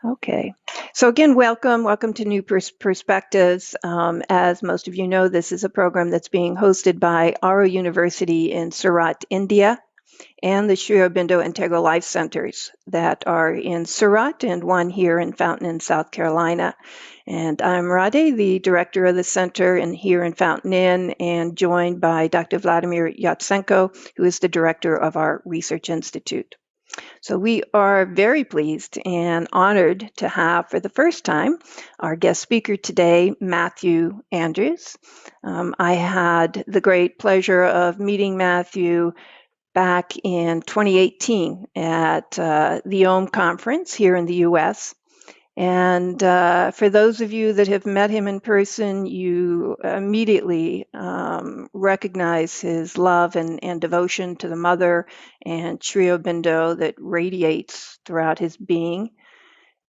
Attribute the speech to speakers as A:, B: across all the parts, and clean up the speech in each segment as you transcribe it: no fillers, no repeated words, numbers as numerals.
A: Okay. So again, welcome to New Perspectives. As most of you know, this is a program that's being hosted by Aro University in Surat, India, and the Sri Aurobindo Integral Life Centers that are in Surat and one here in Fountain Inn, South Carolina. And I'm Rade, the director of the center here in Fountain Inn, and joined by Dr. Vladimir Yatsenko, who is the director of our research institute. So we are very pleased and honored to have for the first time our guest speaker today, Matthew Andrews. I had the great pleasure of meeting Matthew back in 2018 at the OM conference here in the US. And for those of you that have met him in person, you immediately recognize his love and devotion to the mother and Sri Aurobindo that radiates throughout his being.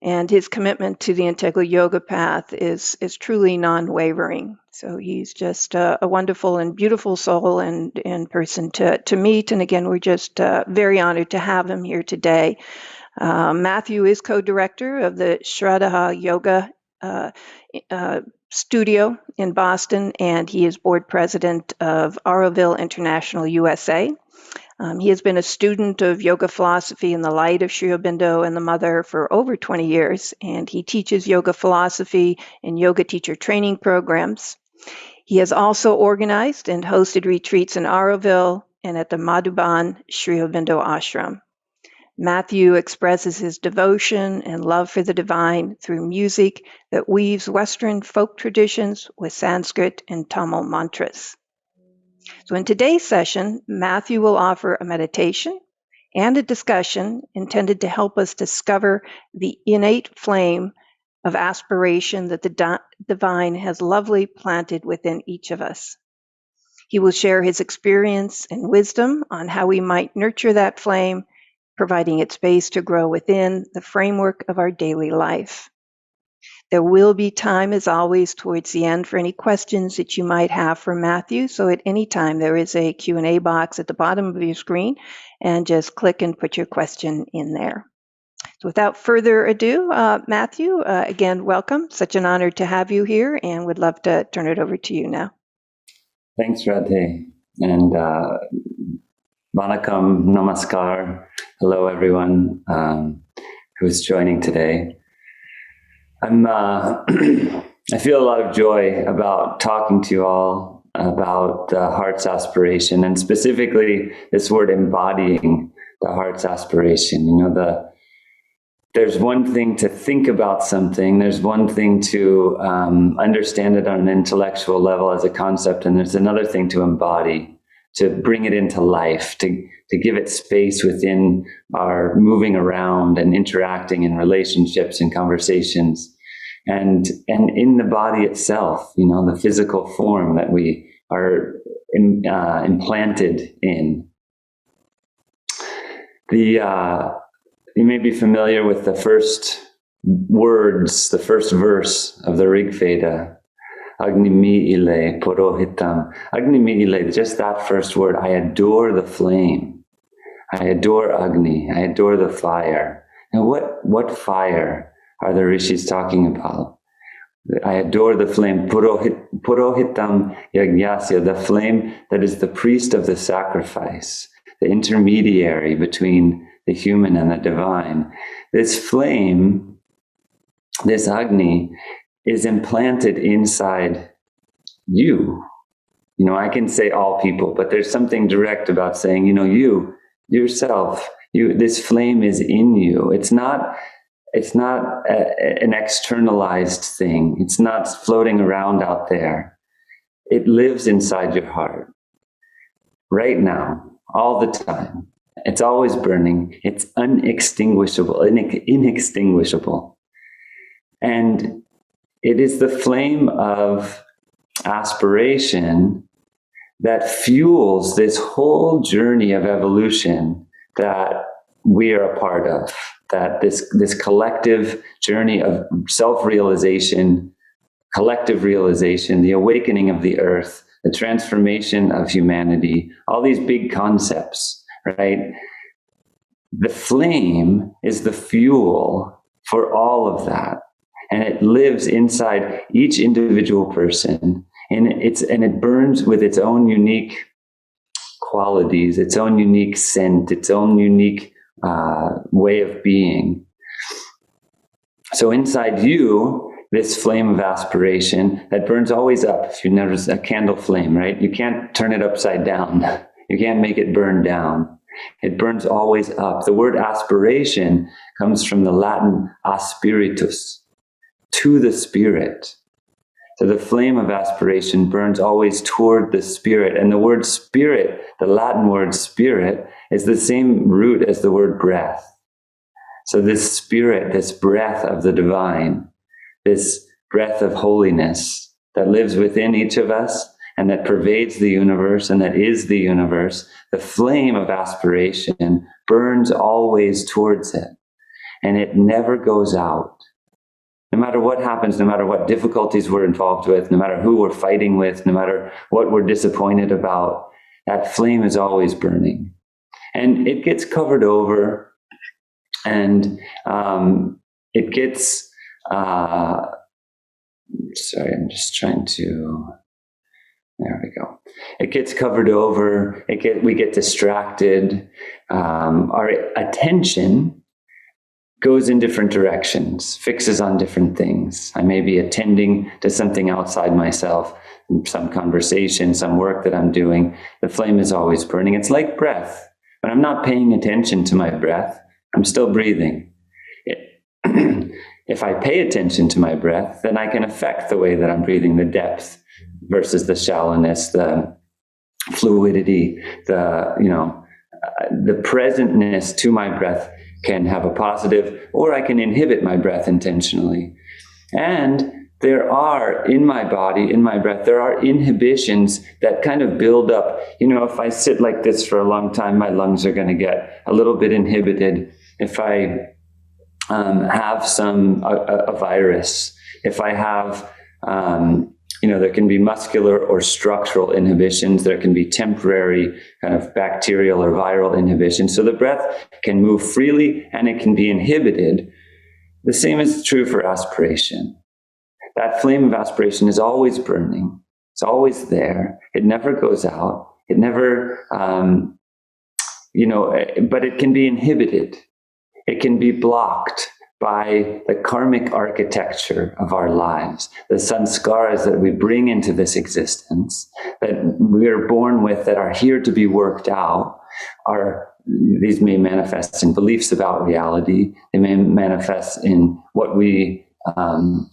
A: And his commitment to the integral yoga path is truly non-wavering. So he's just a wonderful and beautiful soul and person to meet. And again, we're just very honored to have him here today. Matthew is co-director of the Shraddha Yoga studio in Boston, and he is board president of Auroville International USA. He has been a student of yoga philosophy in the light of Sri Aurobindo and the mother for over 20 years, and he teaches yoga philosophy in yoga teacher training programs. He has also organized and hosted retreats in Auroville and at the Madhuban Sri Aurobindo Ashram. Matthew expresses his devotion and love for the divine through music that weaves Western folk traditions with Sanskrit and Tamil mantras. So in today's session, Matthew will offer a meditation and a discussion intended to help us discover the innate flame of aspiration that the divine has lovely planted within each of us. He will share his experience and wisdom on how we might nurture that flame, providing it space to grow within the framework of our daily life. There will be time, as always, towards the end for any questions that you might have for Matthew. So at any time, there is a Q&A box at the bottom of your screen, and just click and put your question in there. So without further ado, Matthew, again, welcome. Such an honor to have you here, and would love to turn it over to you now.
B: Thanks, Radhe. And Vanakkam, Namaskar. Hello, everyone who's joining today. I feel a lot of joy about talking to you all about the heart's aspiration, and specifically this word embodying the heart's aspiration. You know, there's one thing to think about something, there's one thing to understand it on an intellectual level as a concept, and there's another thing to embody, to bring it into life, to give it space within our moving around and interacting in relationships and conversations. And in the body itself, you know, the physical form that we are implanted in. You may be familiar with the first words, the first verse of the Rig Veda, Agni mi ile purohitam. Agni mi ile, just that first word. I adore the flame. I adore Agni. I adore the fire. And what fire are the rishis talking about? I adore the flame, purohitam yagyasya, the flame that is the priest of the sacrifice, the intermediary between the human and the divine. This flame, this Agni, is implanted inside you. You know, I can say all people, but there's something direct about saying, you know, you, yourself, this flame is in you. It's not an externalized thing. It's not floating around out there. It lives inside your heart right now, all the time. It's always burning. It's unextinguishable, inextinguishable. And it is the flame of aspiration that fuels this whole journey of evolution that we are a part of, that this collective journey of self-realization, collective realization, the awakening of the earth, the transformation of humanity, all these big concepts, right? The flame is the fuel for all of that. And it lives inside each individual person. And it burns with its own unique qualities, its own unique scent, its own unique way of being. So inside you, this flame of aspiration that burns always up. If you notice a candle flame, right? You can't turn it upside down. You can't make it burn down. It burns always up. The word aspiration comes from the Latin aspiritus, to the spirit. So the flame of aspiration burns always toward the spirit. And the word spirit, the Latin word spirit, is the same root as the word breath. So this spirit, this breath of the divine, this breath of holiness that lives within each of us and that pervades the universe and that is the universe, the flame of aspiration burns always towards it. And it never goes out. No matter what happens, no matter what difficulties we're involved with, no matter who we're fighting with, no matter what we're disappointed about, that flame is always burning. And it gets covered over, and it gets, sorry, I'm just trying to, there we go. It gets covered over, we get distracted. Our attention goes in different directions, fixes on different things. I may be attending to something outside myself, some conversation, some work that I'm doing. The flame is always burning. It's like breath. When I'm not paying attention to my breath, I'm still breathing. If I pay attention to my breath, then I can affect the way that I'm breathing, the depth versus the shallowness, the fluidity, the presentness to my breath can have a positive, or I can inhibit my breath intentionally. And there are, in my body, in my breath, there are inhibitions that kind of build up. If I sit like this for a long time, my lungs are going to get a little bit inhibited. If I have a virus, if I have, there can be muscular or structural inhibitions. There can be temporary kind of bacterial or viral inhibitions. So the breath can move freely and it can be inhibited. The same is true for aspiration. That flame of aspiration is always burning. It's always there. It never goes out. It never, but it can be inhibited. It can be blocked by the karmic architecture of our lives, the sanskaras that we bring into this existence, that we are born with, that are here to be worked out. These may manifest in beliefs about reality. They may manifest in what we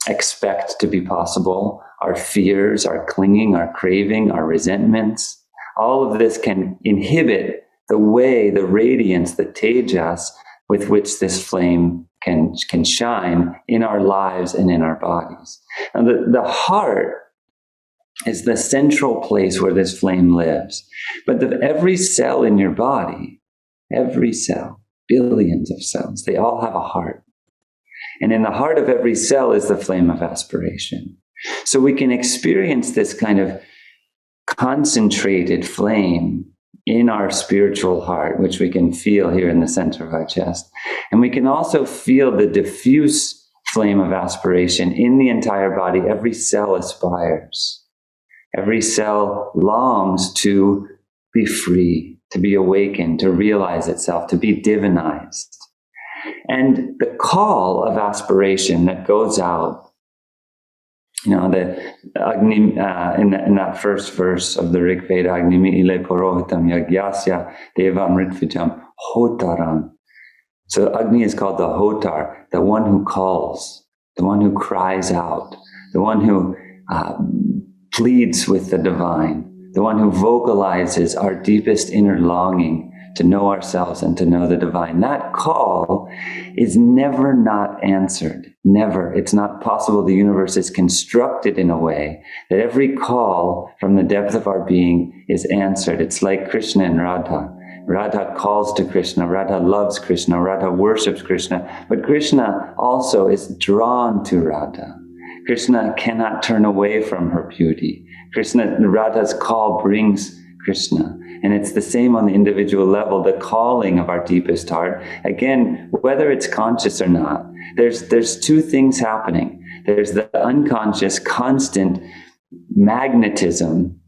B: expect to be possible, our fears, our clinging, our craving, our resentments. All of this can inhibit the way, the radiance, the tejas with which this flame can shine in our lives and in our bodies. Now, the heart is the central place where this flame lives. But every cell in your body, every cell, billions of cells, they all have a heart. And in the heart of every cell is the flame of aspiration. So we can experience this kind of concentrated flame in our spiritual heart, which we can feel here in the center of our chest. And we can also feel the diffuse flame of aspiration in the entire body. Every cell aspires. Every cell longs to be free, to be awakened, to realize itself, to be divinized. And the call of aspiration that goes out, the Agni, in that first verse of the Rig Veda, Agnimi ile porohitam yagyasya devam ritvijam hotaram. So Agni is called the hotar, the one who calls, the one who cries out, the one who pleads with the divine, the one who vocalizes our deepest inner longing to know ourselves and to know the divine. That call is never not answered. Never. It's not possible. The universe is constructed in a way that every call from the depth of our being is answered. It's like Krishna and Radha. Radha calls to Krishna. Radha loves Krishna. Radha worships Krishna. But Krishna also is drawn to Radha. Krishna cannot turn away from her beauty. Radha's call brings Krishna. And it's the same on the individual level, the calling of our deepest heart. Again, whether it's conscious or not, There's two things happening. There's the unconscious, constant magnetism,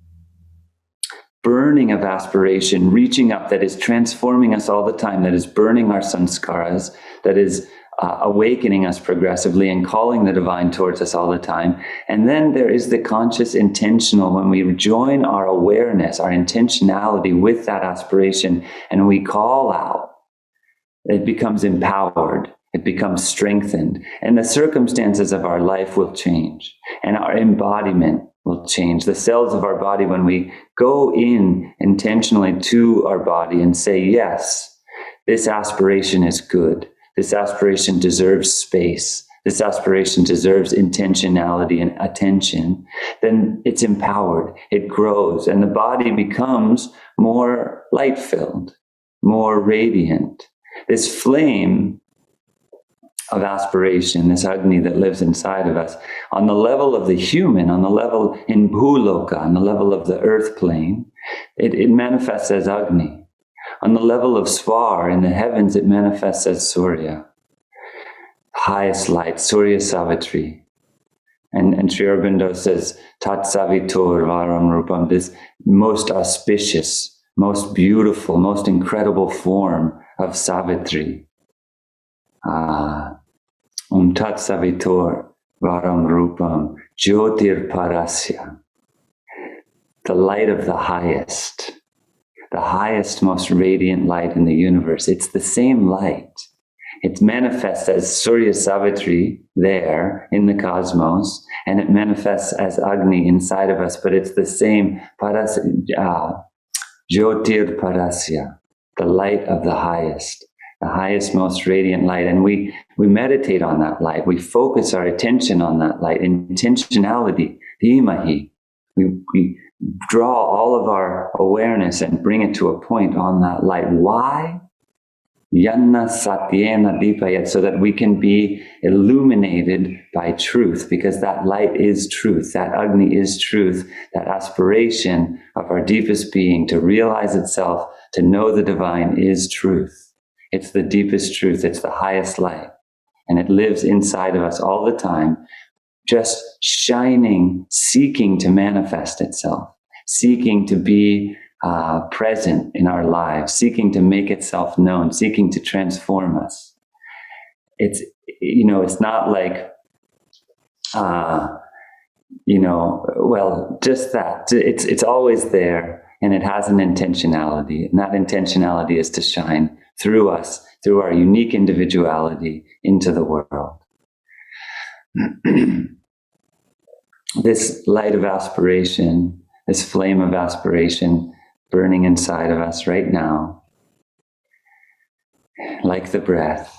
B: burning of aspiration, reaching up, that is transforming us all the time, that is burning our sanskaras, that is awakening us progressively and calling the divine towards us all the time. And then there is the conscious intentional, when we join our awareness, our intentionality with that aspiration, and we call out, it becomes empowered, it becomes strengthened, and the circumstances of our life will change, and our embodiment will change. The cells of our body, when we go in intentionally to our body and say, yes, this aspiration is good. This aspiration deserves space. This aspiration deserves intentionality and attention. Then it's empowered, it grows, and the body becomes more light-filled, more radiant. This flame of aspiration, this Agni that lives inside of us, on the level of the human, on the level in Bhuloka, on the level of the earth plane, it manifests as Agni. On the level of Swar, in the heavens, it manifests as Surya. Highest light, Surya Savitri. And Sri Aurobindo says, Tat Savitor Varam Rupam, this most auspicious, most beautiful, most incredible form of Savitri. Tat Savitor Varam Rupam, Jyotir Parasya. The light of the highest, most radiant light in the universe. It's the same light. It manifests as Surya Savitri there in the cosmos, and it manifests as Agni inside of us, but it's the same Jyotir Parasya, the light of the highest, most radiant light. And we meditate on that light. We focus our attention on that light. Intentionality, dhimahi. We draw all of our awareness and bring it to a point on that light. Why? Yanna satyena dipayat, so that we can be illuminated by truth, because that light is truth, that Agni is truth, that aspiration of our deepest being to realize itself, to know the divine, is truth. It's the deepest truth, it's the highest light, and it lives inside of us all the time, just shining, seeking to manifest itself, seeking to be present in our lives, seeking to make itself known, seeking to transform us. It's not like, just that. It's always there, and it has an intentionality, and that intentionality is to shine through us, through our unique individuality into the world. This light of aspiration, this flame of aspiration burning inside of us right now, like the breath,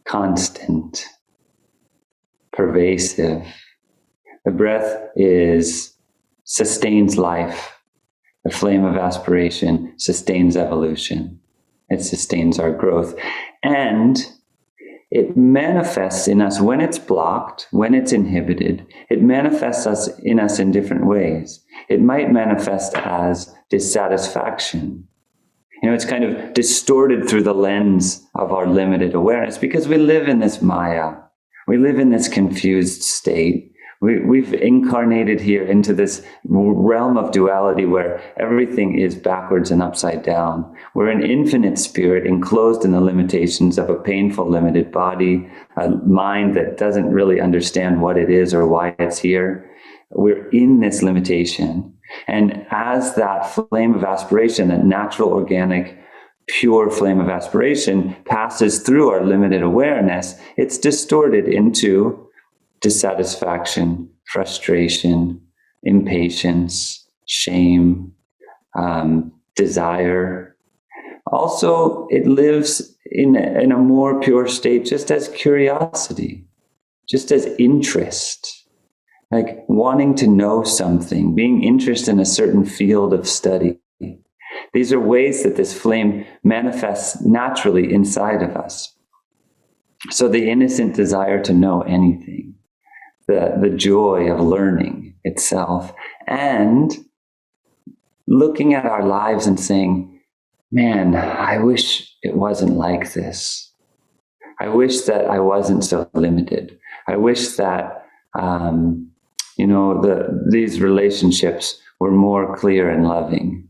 B: constant, pervasive. The breath sustains life. The flame of aspiration sustains evolution. It sustains our growth. And it manifests in us when it's blocked, when it's inhibited. It manifests in us in different ways. It might manifest as dissatisfaction. It's kind of distorted through the lens of our limited awareness, because we live in this Maya. We live in this confused state. We've incarnated here into this realm of duality where everything is backwards and upside down. We're an infinite spirit enclosed in the limitations of a painful, limited body, a mind that doesn't really understand what it is or why it's here. We're in this limitation. And as that flame of aspiration, that natural, organic, pure flame of aspiration passes through our limited awareness, it's distorted into dissatisfaction, frustration, impatience, shame, desire. Also, it lives in a more pure state just as curiosity, just as interest, like wanting to know something, being interested in a certain field of study. These are ways that this flame manifests naturally inside of us. So the innocent desire to know anything, the joy of learning itself, and looking at our lives and saying, man, I wish it wasn't like this. I wish that I wasn't so limited. I wish that, these relationships were more clear and loving.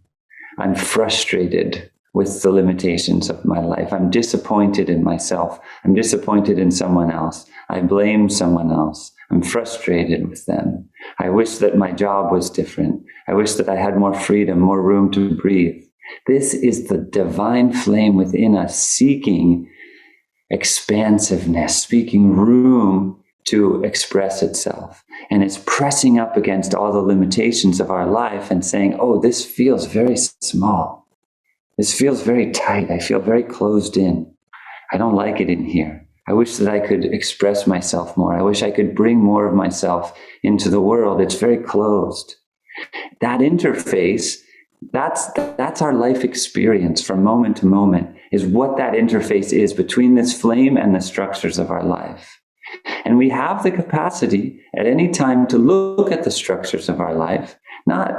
B: I'm frustrated with the limitations of my life. I'm disappointed in myself. I'm disappointed in someone else. I blame someone else. I'm frustrated with them. I wish that my job was different. I wish that I had more freedom, more room to breathe. This is the divine flame within us seeking expansiveness, seeking room to express itself. And it's pressing up against all the limitations of our life and saying, oh, this feels very small. This feels very tight. I feel very closed in. I don't like it in here. I wish that I could express myself more. I wish I could bring more of myself into the world. It's very closed. That interface, that's our life experience from moment to moment, is what that interface is between this flame and the structures of our life. And we have the capacity at any time to look at the structures of our life, not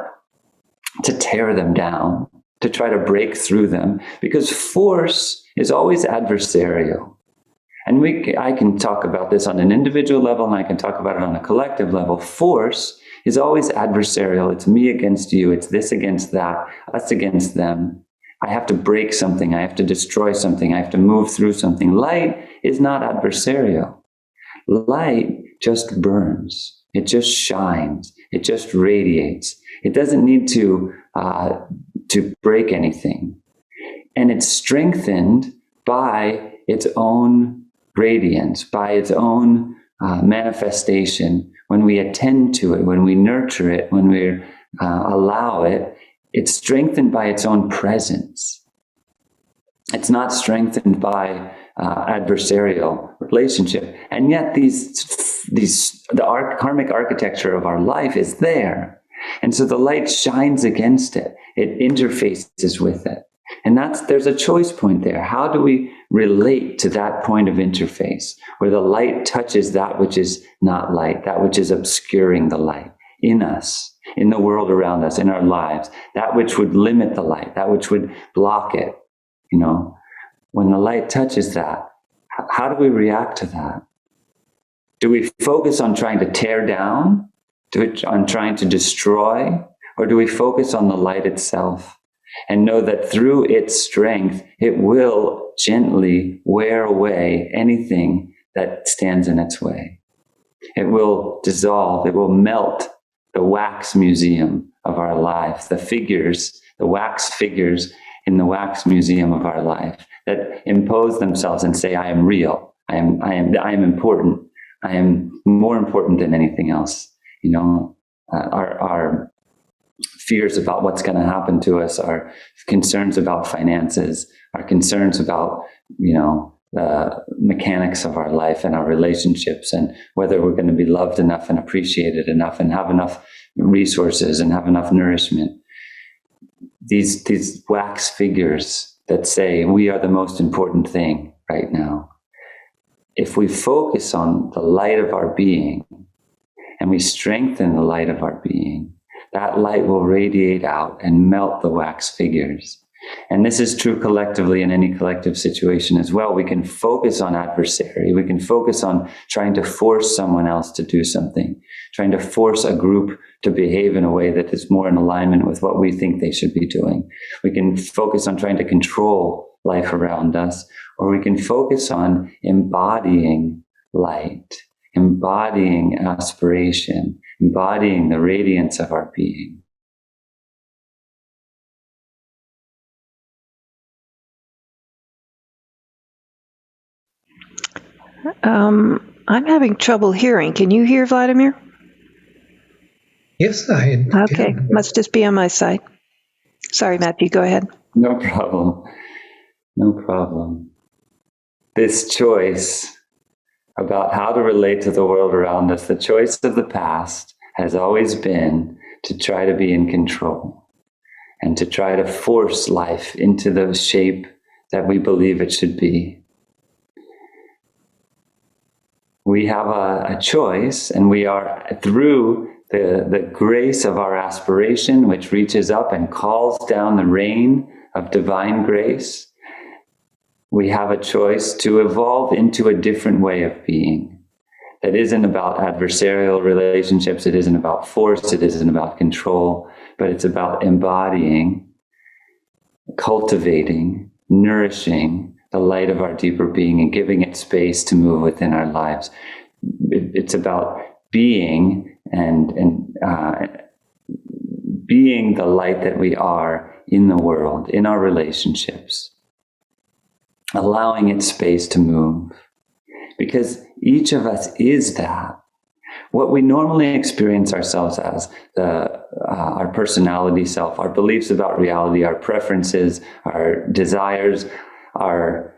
B: to tear them down, to try to break through them, because force is always adversarial. And I can talk about this on an individual level, and I can talk about it on a collective level. Force is always adversarial. It's me against you. It's this against that, us against them. I have to break something. I have to destroy something. I have to move through something. Light is not adversarial. Light just burns. It just shines. It just radiates. It doesn't need to break anything. And it's strengthened by its own radiance, by its own manifestation. When we attend to it, when we nurture it, when we allow it, it's strengthened by its own presence. It's not strengthened by adversarial relationship. And yet the karmic architecture of our life is there. And so the light shines against it. It interfaces with it. And there's a choice point there. How do we relate to that point of interface where the light touches that which is not light, that which is obscuring the light in us, in the world around us, in our lives, that which would limit the light, that which would block it, When the light touches that, how do we react to that? Do we focus on trying to tear down, on trying to destroy, or do we focus on the light itself and know that through its strength, it will gently wear away anything that stands in its way? It will dissolve, it will melt the wax museum of our life, the wax figures in the wax museum of our life that impose themselves and say, I am real, I am important, I am more important than anything else. Our fears about what's going to happen to us, our concerns about finances, our concerns about, the mechanics of our life and our relationships, and whether we're going to be loved enough and appreciated enough and have enough resources and have enough nourishment. These wax figures that say we are the most important thing right now. If we focus on the light of our being and we strengthen the light of our being, that light will radiate out and melt the wax figures. And this is true collectively in any collective situation as well. We can focus on adversary. We can focus on trying to force someone else to do something, trying to force a group to behave in a way that is more in alignment with what we think they should be doing. We can focus on trying to control life around us, or we can focus on embodying light, embodying aspiration, embodying the radiance of our being.
A: I'm having trouble hearing. Can you hear, Vladimir?
C: Yes, I can.
A: Okay, must just be on my side. Sorry, Matthew, go ahead.
B: No problem. No problem. This choice about how to relate to the world around us, the choice of the past has always been to try to be in control and to try to force life into the shape that we believe it should be. We have a choice, and we are, through the grace of our aspiration, which reaches up and calls down the rain of divine grace, we have a choice to evolve into a different way of being that isn't about adversarial relationships. It isn't about force. It isn't about control, but it's about embodying, cultivating, nourishing the light of our deeper being and giving it space to move within our lives. It's about being and being the light that we are in the world, in our relationships, allowing it space to move. Because each of us is that. What we normally experience ourselves as, our personality self, our beliefs about reality, our preferences, our desires, our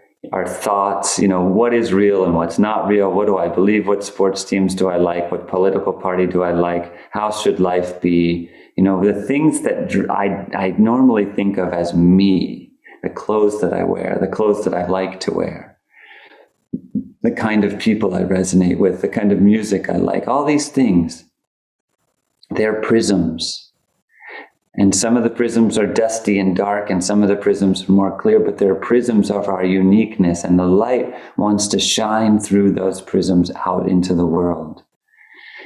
B: thoughts, what is real and what's not real, what do I believe, what sports teams do I like, what political party do I like, how should life be, the things that I normally think of as me, the clothes that I wear, the clothes that I like to wear, the kind of people I resonate with, the kind of music I like, all these things, they're prisms. And some of the prisms are dusty and dark, and some of the prisms are more clear, but they're prisms of our uniqueness, and the light wants to shine through those prisms out into the world.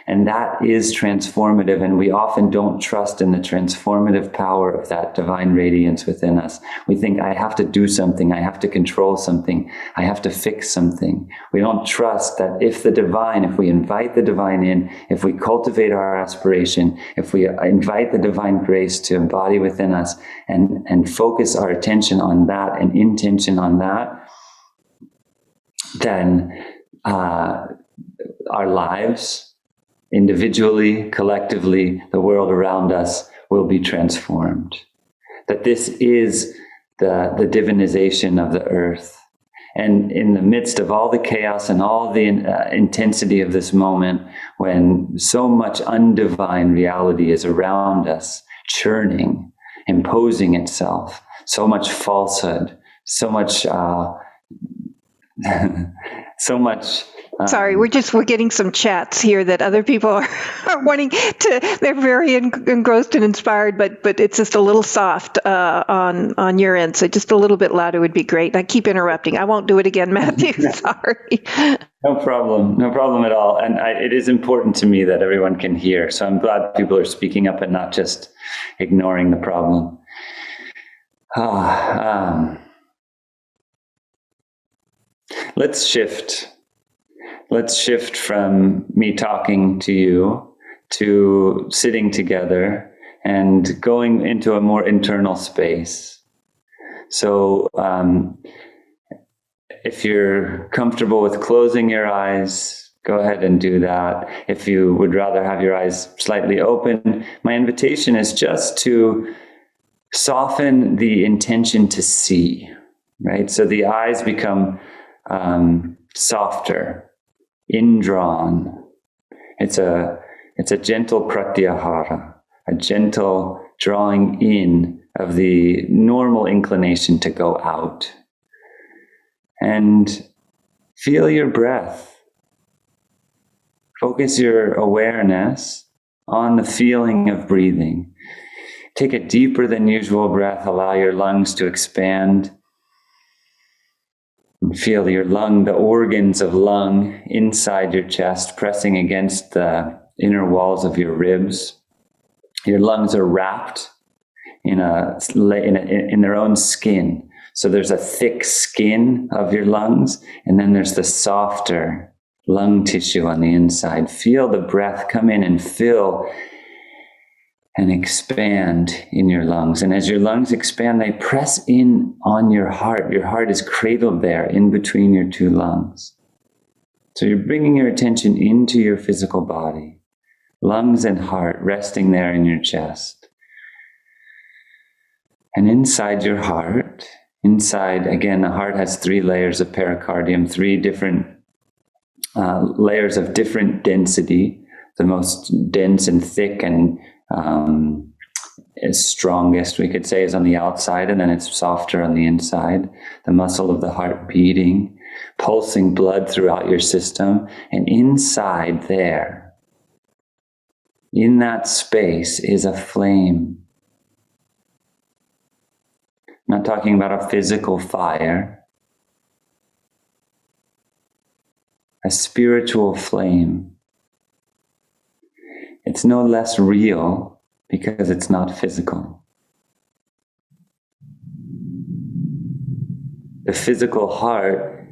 B: And that is transformative, and we often don't trust in the transformative power of that divine radiance within us. We think, I have to do something, I have to control something, I have to fix something. We don't trust that if we invite the divine in, if we cultivate our aspiration, if we invite the divine grace to embody within us and focus our attention on that and intention on that, then our lives, individually, collectively, the world around us will be transformed. That this is the divinization of the earth. And in the midst of all the chaos and all the intensity of this moment, when so much undivine reality is around us, churning, imposing itself, so much falsehood, so much
A: Sorry, we're getting some chats here that other people are wanting to. They're very engrossed and inspired, but it's just a little soft on your end. So just a little bit louder would be great. I keep interrupting. I won't do it again, Matthew. Sorry.
B: No problem at all. And it is important to me that everyone can hear. So I'm glad people are speaking up and not just ignoring the problem. Let's shift. Let's shift from me talking to you to sitting together and going into a more internal space. So if you're comfortable with closing your eyes, go ahead and do that. If you would rather have your eyes slightly open, my invitation is just to soften the intention to see, right? So the eyes become softer, indrawn. It's a gentle pratyahara, a gentle drawing in of the normal inclination to go out. And feel your breath. Focus your awareness on the feeling of breathing. Take a deeper than usual breath. Allow your lungs to expand. Feel your lung, the organs of lung inside your chest pressing against the inner walls of your ribs. Your lungs are wrapped in their own skin. So there's a thick skin of your lungs, and then there's the softer lung tissue on the inside. Feel the breath come in and fill and expand in your lungs. And as your lungs expand, they press in on your heart. Your heart is cradled there in between your two lungs. So you're bringing your attention into your physical body, lungs and heart resting there in your chest. And inside your heart, again, the heart has 3 layers of pericardium, 3 different layers of different density. The most dense and thick and is strongest, we could say, is on the outside, and then it's softer on the inside. The muscle of the heart beating, pulsing blood throughout your system. And inside there, in that space, is a flame. I'm not talking about a physical fire, a spiritual flame. It's no less real because it's not physical. The physical heart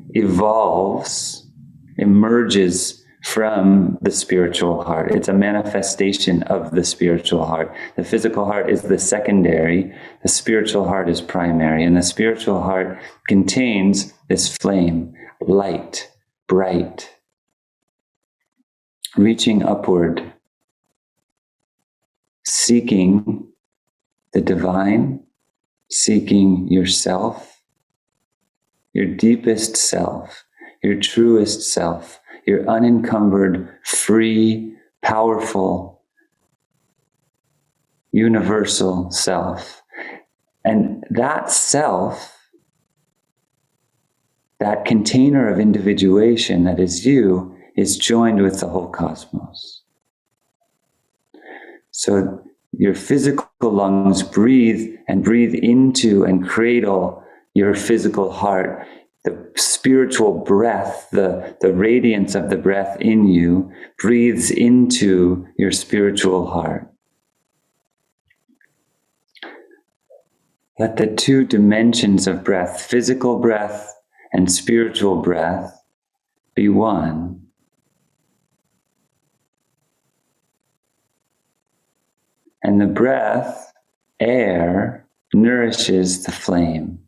B: emerges from the spiritual heart. It's a manifestation of the spiritual heart. The physical heart is the secondary, the spiritual heart is primary, and the spiritual heart contains this flame, light, bright, reaching upward, seeking the divine, seeking yourself, your deepest self, your truest self, your unencumbered, free, powerful, universal self. And that self, that container of individuation that is you, is joined with the whole cosmos. So your physical lungs breathe into and cradle your physical heart. The spiritual breath, the radiance of the breath in you breathes into your spiritual heart. Let the two dimensions of breath, physical breath and spiritual breath, be one. And the breath, air, nourishes the flame,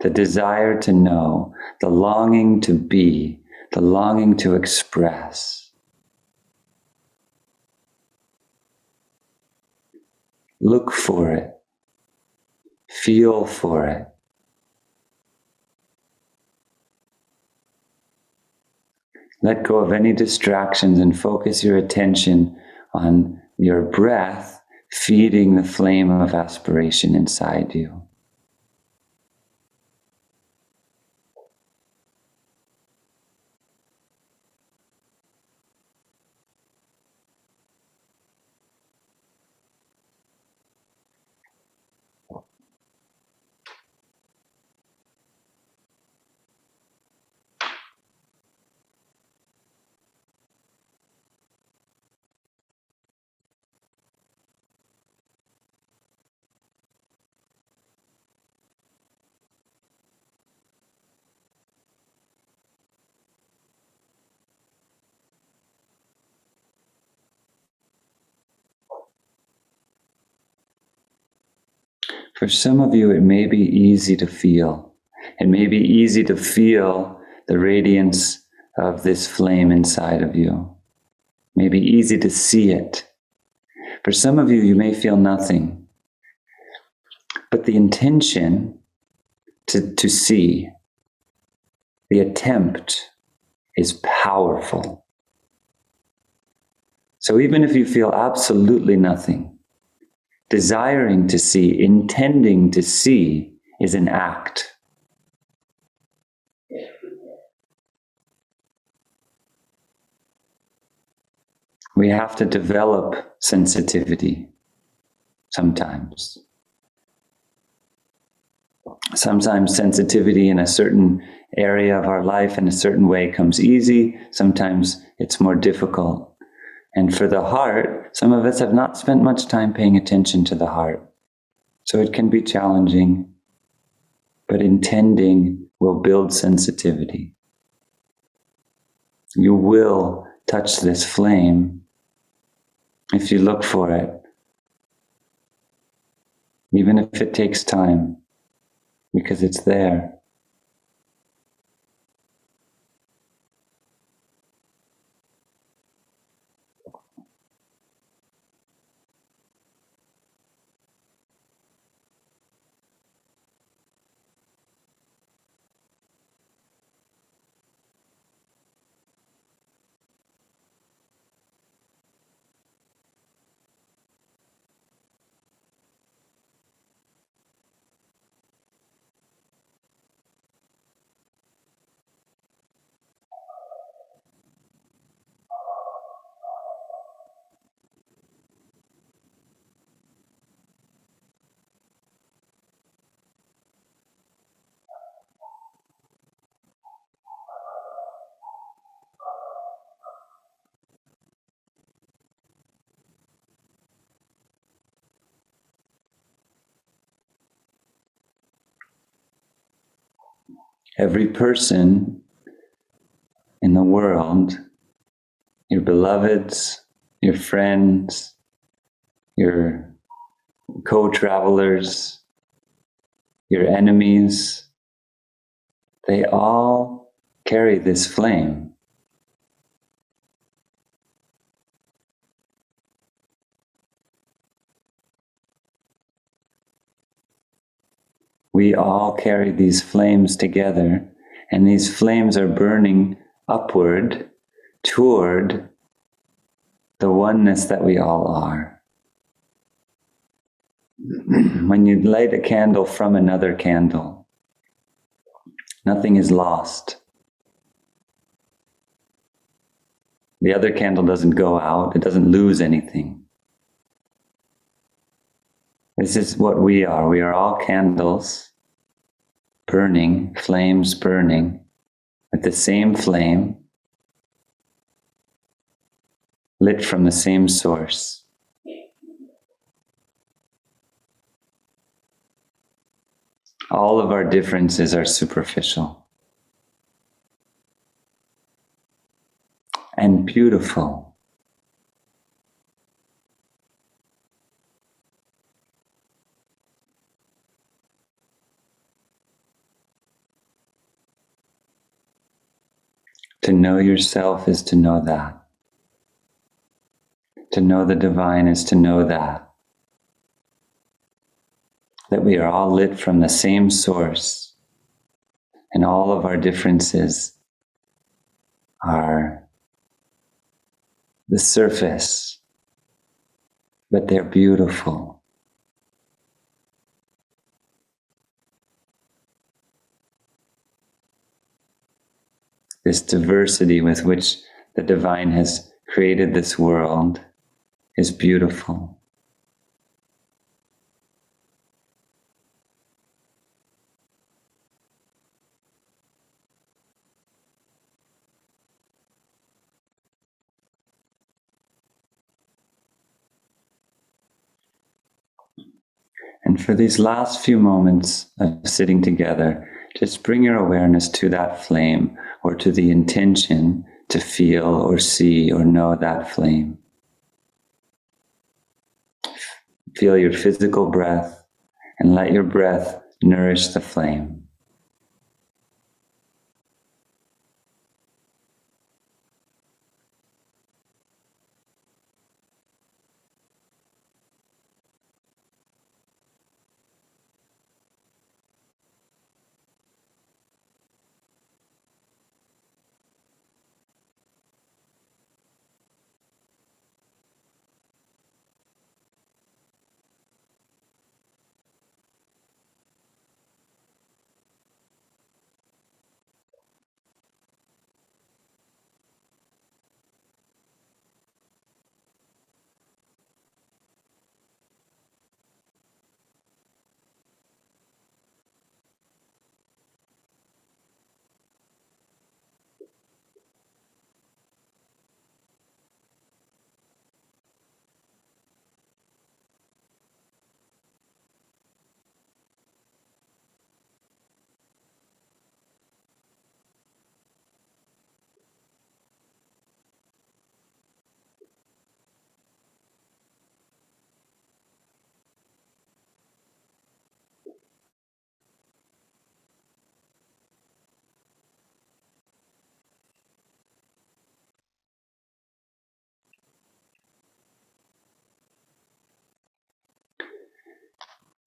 B: the desire to know, the longing to be, the longing to express. Look for it. Feel for it. Let go of any distractions and focus your attention on your breath feeding the flame of aspiration inside you. For some of you, it may be easy to feel. It may be easy to feel the radiance of this flame inside of you. It may be easy to see it. For some of you, you may feel nothing. But the intention to see, the attempt, is powerful. So even if you feel absolutely nothing, desiring to see, intending to see is an act. We have to develop sensitivity sometimes. Sometimes sensitivity in a certain area of our life in a certain way comes easy. Sometimes it's more difficult. And for the heart, some of us have not spent much time paying attention to the heart. So it can be challenging, but intending will build sensitivity. You will touch this flame if you look for it, even if it takes time, because it's there. Every person in the world, your beloveds, your friends, your co-travelers, your enemies, they all carry this flame. We all carry these flames together, and these flames are burning upward toward the oneness that we all are. When you light a candle from another candle, nothing is lost. The other candle doesn't go out, it doesn't lose anything. This is what we are. We are all candles burning, flames burning, with the same flame, lit from the same source. All of our differences are superficial and beautiful. To know yourself is to know that. To know the divine is to know that we are all lit from the same source, and all of our differences are the surface, but they're beautiful. This diversity with which the divine has created this world is beautiful. And for these last few moments of sitting together, just bring your awareness to that flame, or to the intention to feel or see or know that flame. Feel your physical breath and let your breath nourish the flame.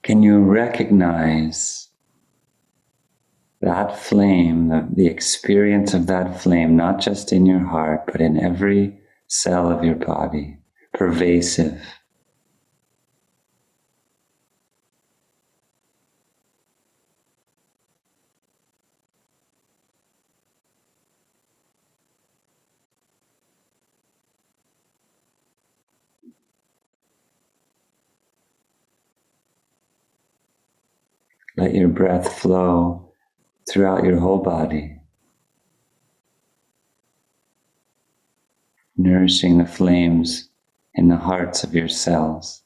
B: Can you recognize that flame, the experience of that flame, not just in your heart, but in every cell of your body, pervasive? Let your breath flow throughout your whole body, nourishing the flames in the hearts of your cells.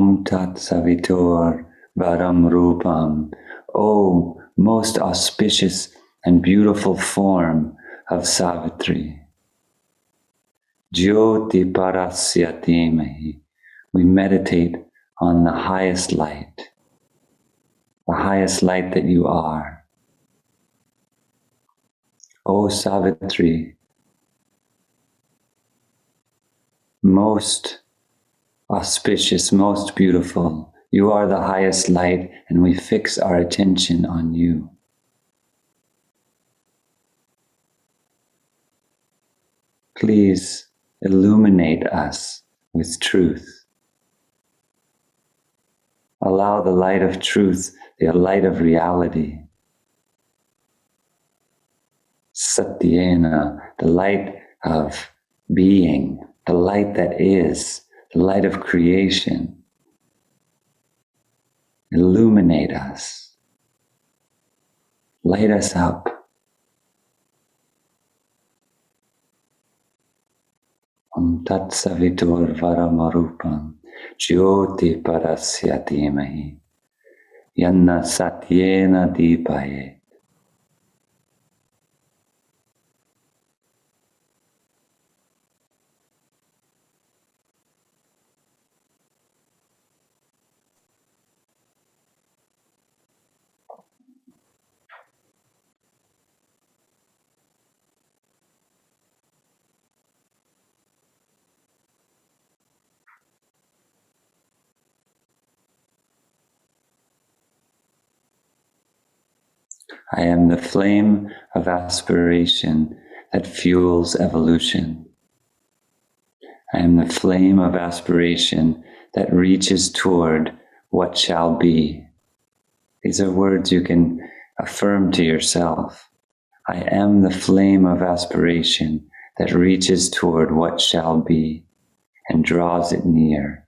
B: Om Tat Savitur Varam Rupam. O most auspicious and beautiful form of Savitri. Jyoti Parasya Dhimahi. We meditate on the highest light that you are. O Savitri, most auspicious, most beautiful. You are the highest light, and we fix our attention on you. Please illuminate us with truth. Allow the light of truth, the light of reality, Satyena, the light of being, the light that is, the light of creation. Illuminate us. Light us up. Om Tat Savitur Varamarupam Jyoti Parasya Dhimahi Yanna Satyena Deepaye. I am the flame of aspiration that fuels evolution. I am the flame of aspiration that reaches toward what shall be. These are words you can affirm to yourself. I am the flame of aspiration that reaches toward what shall be and draws it near.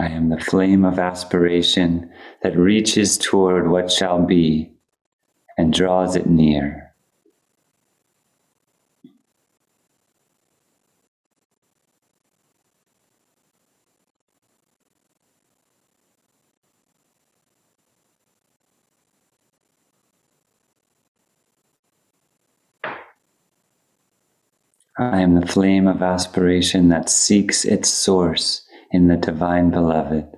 B: I am the flame of aspiration that reaches toward what shall be and draws it near. I am the flame of aspiration that seeks its source in the Divine Beloved.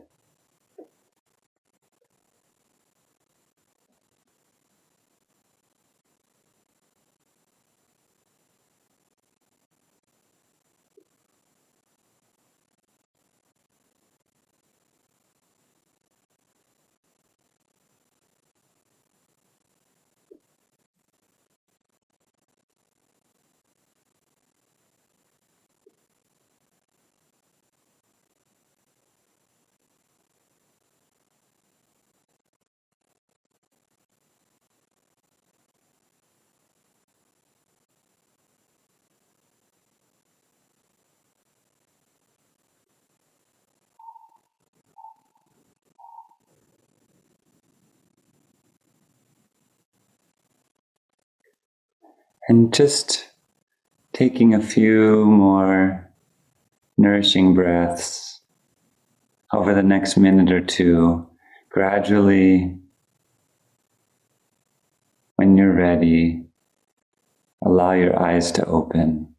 B: And just taking a few more nourishing breaths over the next minute or two, gradually, when you're ready, allow your eyes to open,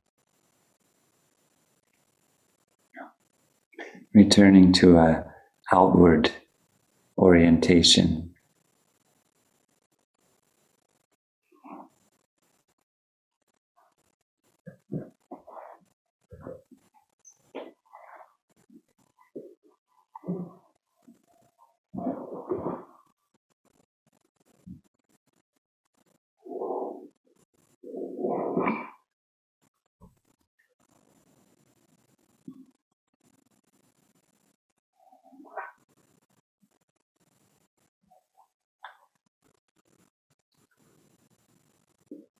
B: returning to an outward orientation.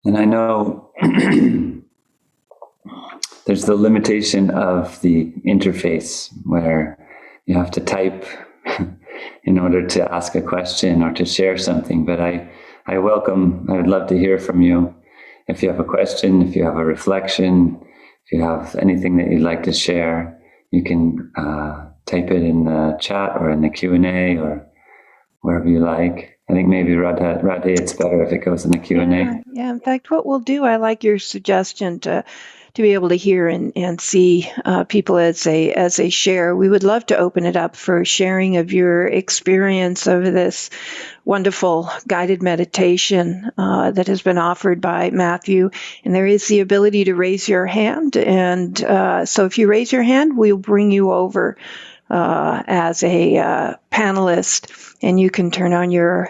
B: And I know there's the limitation of the interface where you have to type in order to ask a question or to share something. But I would love to hear from you. If you have a question, if you have a reflection, if you have anything that you'd like to share, you can type it in the chat or in the Q&A or wherever you like. I think maybe Radhe, it's better if it goes in the Q&A.
A: Yeah. In fact, what we'll do, I like your suggestion to be able to hear and see people as they share. We would love to open it up for sharing of your experience of this wonderful guided meditation that has been offered by Matthew. And there is the ability to raise your hand. And so if you raise your hand, we'll bring you over as a panelist, and you can turn on your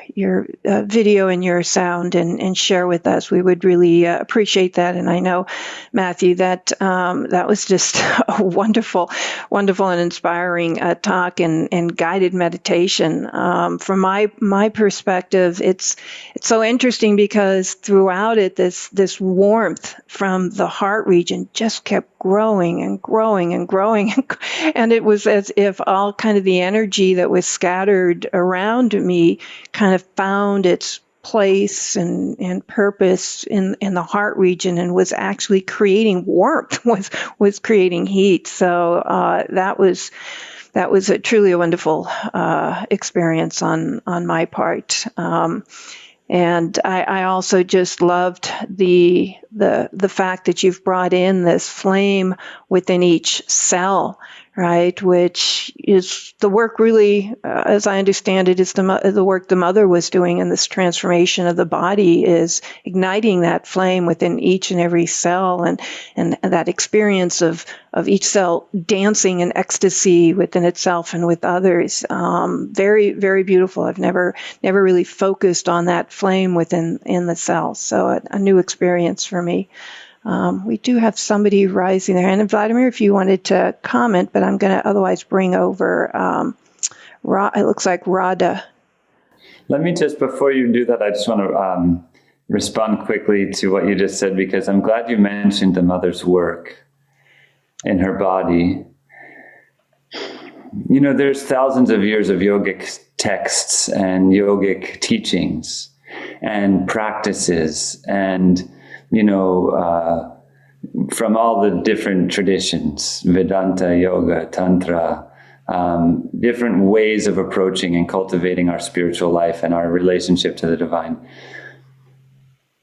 A: video and your sound and share with us. We would really appreciate that. And I know, Matthew, that that was just a wonderful and inspiring talk and guided meditation. From my perspective, it's so interesting because throughout it, this warmth from the heart region just kept growing and growing and growing, and it was as if all kind of the energy that was scattered around me kind of found its place and purpose in the heart region and was actually creating warmth, was creating heat. So that was truly a wonderful experience on my part. And I also just loved the fact that you've brought in this flame within each cell, right? Which is the work really, as I understand it, is the work the mother was doing in this transformation of the body, is igniting that flame within each and every cell, and that experience of each cell dancing in ecstasy within itself and with others. Very, very beautiful. I've never really focused on that flame within the cells. So a new experience for me. We do have somebody raising their hand. And Vladimir, if you wanted to comment, but I'm going to otherwise bring over, it looks like Radha.
B: Let me just, before you do that, I just want to respond quickly to what you just said, because I'm glad you mentioned the mother's work in her body. You know, there's thousands of years of yogic texts and yogic teachings and practices and from all the different traditions, Vedanta, yoga, tantra, different ways of approaching and cultivating our spiritual life and our relationship to the divine.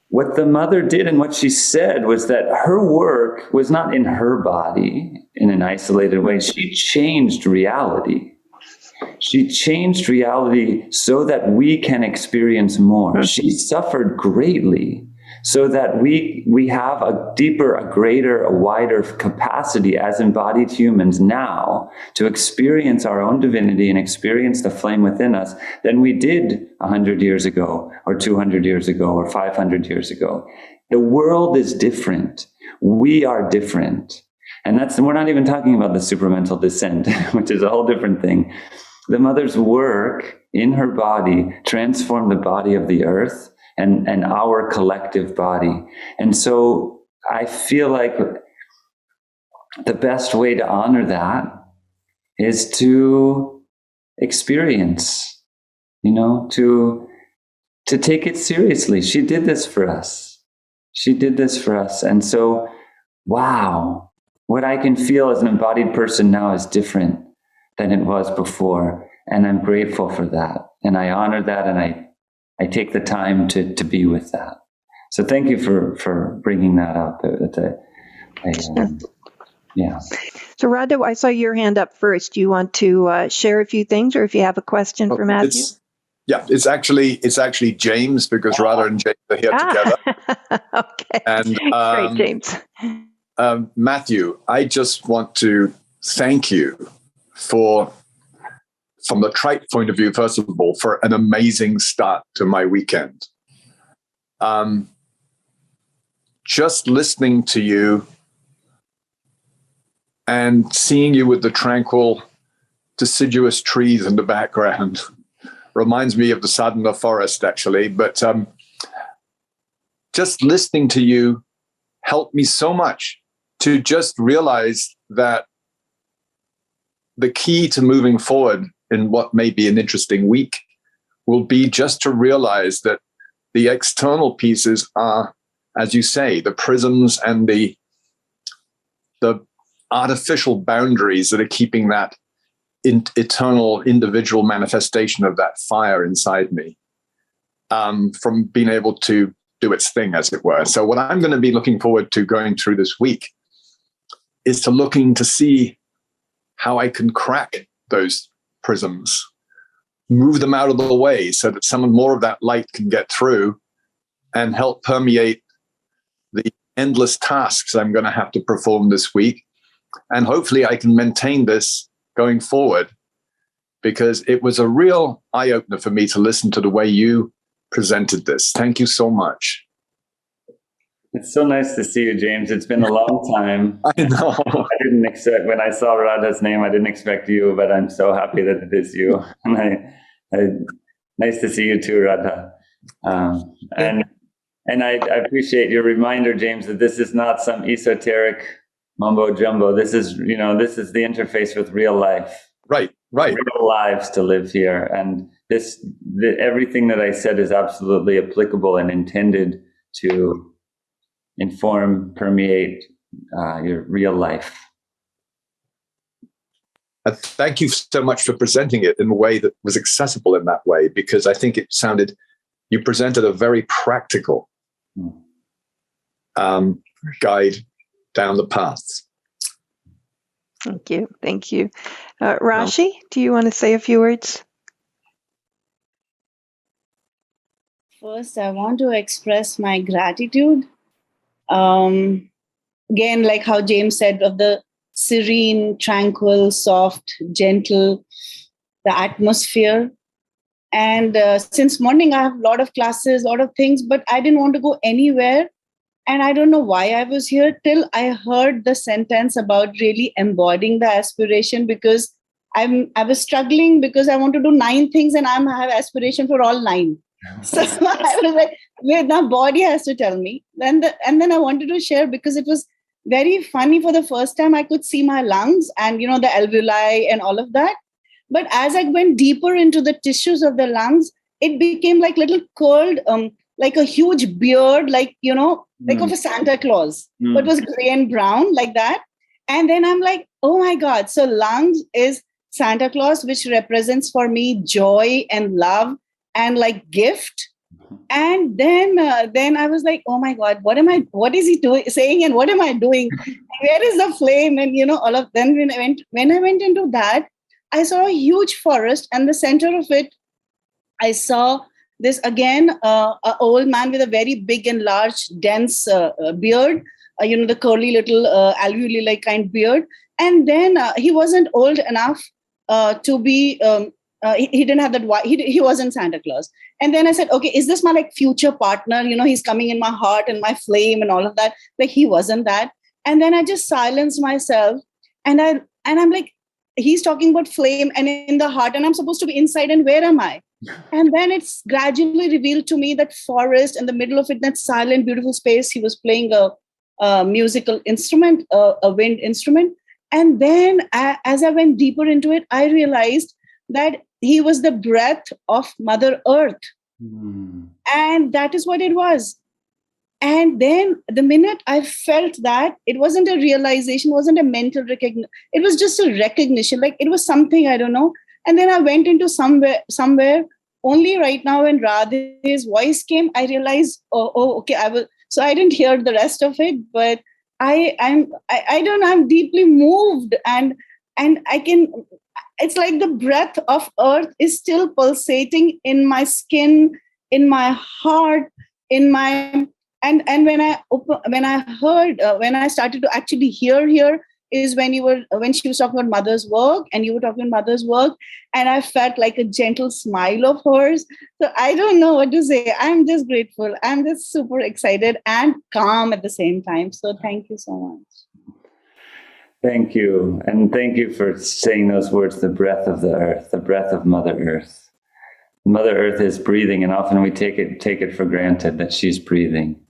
B: What the mother did and what she said was that her work was not in her body in an isolated way. She changed reality. She changed reality so that we can experience more. She suffered greatly, so that we have a deeper, a greater, a wider capacity as embodied humans now to experience our own divinity and experience the flame within us than we did 100 years ago, or 200 years ago, or 500 years ago. The world is different. We are different. And we're not even talking about the supramental descent, which is a whole different thing. The mother's work in her body transformed the body of the earth and our collective body. And so I feel like the best way to honor that is to experience, to take it seriously. She did this for us. And so, wow, what I can feel as an embodied person now is different than it was before. And I'm grateful for that. And I honor that, and I take the time to be with that. So thank you for bringing that up. Yeah.
A: So Radha, I saw your hand up first. Do you want to share a few things, or if you have a question for Matthew?
C: It's actually James, because Radha and James are here together.
A: Okay.
C: And
A: great, James.
C: Matthew, I just want to thank you from the trite point of view, first of all, for an amazing start to my weekend. Just listening to you and seeing you with the tranquil, deciduous trees in the background reminds me of the Sadhana forest, actually. But just listening to you helped me so much to just realize that the key to moving forward in what may be an interesting week will be just to realize that the external pieces are, as you say, the prisms and the artificial boundaries that are keeping that eternal individual manifestation of that fire inside me from being able to do its thing, as it were. So what I'm going to be looking forward to going through this week is to looking to see how I can crack those prisms, move them out of the way so that some more of that light can get through and help permeate the endless tasks I'm going to have to perform this week. And hopefully I can maintain this going forward, because it was a real eye-opener for me to listen to the way you presented this. Thank you so much.
B: It's so nice to see you, James. It's been a long time.
C: I know.
B: I didn't expect, when I saw Radha's name, I didn't expect you, but I'm so happy that it is you. And nice to see you too, Radha. And I appreciate your reminder, James, that this is not some esoteric mumbo jumbo. This is the interface with real life.
C: Right.
B: Real lives to live here. And everything that I said is absolutely applicable and intended to inform, permeate your real life.
C: Thank you so much for presenting it in a way that was accessible in that way, because I think you presented a very practical guide down the path.
A: Thank you. Rashi, do you want to say a few words?
D: First, I want to express my gratitude. Again, like how James said, of the serene, tranquil, soft, gentle, the atmosphere. And since morning, I have a lot of classes, a lot of things, but I didn't want to go anywhere. And I don't know why I was here till I heard the sentence about really embodying the aspiration, because I was struggling because I want to do 9 things and I have aspiration for all 9. So I was like, wait, now body has to tell me. And then I wanted to share, because it was very funny. For the first time, I could see my lungs and, the alveoli and all of that. But as I went deeper into the tissues of the lungs, it became like little curled, like a huge beard, like of a Santa Claus, but it was gray and brown like that. And then I'm like, oh my God. So lungs is Santa Claus, which represents for me joy and love and like gift. And then I was like, oh my God, what is he saying? And what am I doing? Where is the flame? And, all of them. When I went into that, I saw a huge forest, and the center of it, I saw this again, an old man with a very big and large, dense beard, the curly little alveoli-like kind beard. And then he wasn't old enough to be, he didn't have that, he wasn't Santa Claus. And then I said, okay, is this my like future partner? He's coming in my heart and my flame and all of that. Like he wasn't that. And then I just silenced myself, and I'm like, he's talking about flame and in the heart, and I'm supposed to be inside, and where am I? And then it's gradually revealed to me that forest, in the middle of it, that silent, beautiful space, he was playing a musical instrument, a wind instrument. And then as I went deeper into it, I realized that he was the breath of Mother Earth. And that is what it was. And then the minute I felt that, it wasn't a realization, wasn't a mental recognition. It was just a recognition, like it was something, I don't know. And then I went into somewhere. Only right now when Radhe's voice came, I realized, okay, so I didn't hear the rest of it, but I'm deeply moved, and it's like the breath of earth is still pulsating in my skin, in my heart, in my, and when I started to actually hear here, is when she was talking about mother's work, and you were talking about mother's work, and I felt like a gentle smile of hers. So I don't know what to say. I'm just grateful. I'm just super excited and calm at the same time. So thank you so much.
B: Thank you. And thank you for saying those words, the breath of the earth, the breath of Mother Earth. Mother Earth is breathing, and often we take it for granted that she's breathing.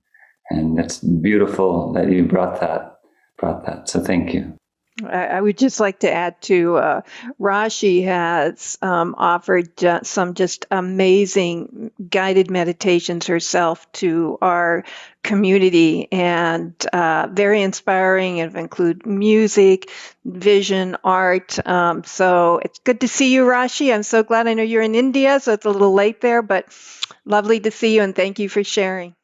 B: And it's beautiful that you brought that brought that. So thank you.
A: I would just like to add to Rashi has offered some just amazing guided meditations herself to our community, and very inspiring, and include music, vision, art. So it's good to see you, Rashi. I'm so glad. I know you're in India, so it's a little late there, but lovely to see you, and thank you for sharing.